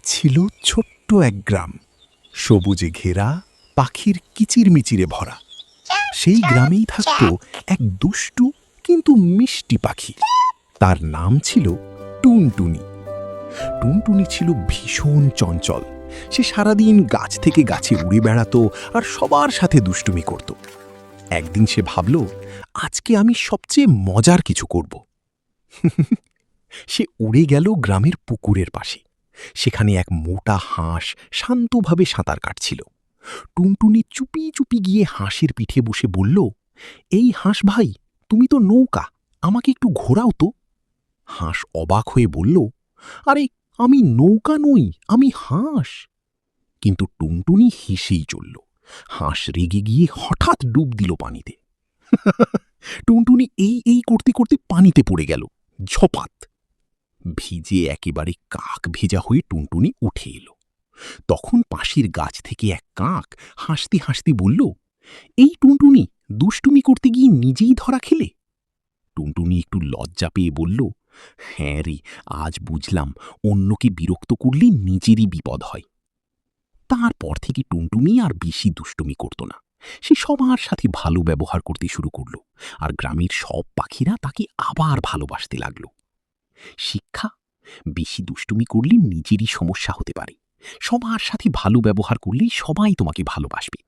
ছিল ছোট্ট এক গ্রাম, সবুজে ঘেরা, পাখির কিচিরমিচিরে ভরা। সেই গ্রামেই থাকত এক দুষ্টু কিন্তু মিষ্টি পাখি। তার নাম ছিল টুনটুনি। টুনটুনি ছিল ভীষণ চঞ্চল। সে সারাদিন গাছ থেকে গাছে উড়ে বেড়াতো আর সবার সাথে দুষ্টুমি করত। একদিন সে ভাবল, আজকে আমি সবচেয়ে মজার কিছু করব। সে উড়ে গেল গ্রামের পুকুরের পাশে। সেখানে এক মোটা হাঁস শান্তভাবে সাঁতার কাটছিল। টুনটুনি চুপি চুপি গিয়ে হাঁসের পিঠে বসে বলল, এই হাঁস ভাই, তুমি তো নৌকা, আমাকে একটু ঘোরাও তো। হাঁস অবাক হয়ে বলল, আরে আমি নৌকা নই, আমি হাঁস। কিন্তু টুনটুনি হেসেই চলল। হাঁস রেগে গিয়ে হঠাৎ ডুব দিল পানিতে। টুনটুনি এই এই করতে করতে পানিতে পড়ে গেল, ঝপাত। ভিজে একেবারে কাক ভেজা হয়ে টুনটুনি উঠে এলো। তখন পাশের গাছ থেকে এক কাক হাসতে হাসতে বলল, এই টুনটুনি, দুষ্টুমি করতে গিয়ে নিজেই ধরা খেলে। টুনটুনি একটু লজ্জা পেয়ে বলল, হ্যাঁ রে, আজ বুঝলাম অন্যকে বিরক্ত করলে নিজেরই বিপদ হয়। তারপর থেকে টুনটুনি আর বেশি দুষ্টুমি করত না। সে সবার সাথে ভালো ব্যবহার করতে শুরু করল, আর গ্রামের সব পাখিরা তাকে আবার ভালোবাসতে লাগলো। শিক্ষা: বেশি দুষ্টুমি করলে নিজেরই সমস্যা হতে পারে। সবার সাথে ভালো ব্যবহার করলেই সবাই তোমাকে ভালোবাসবে।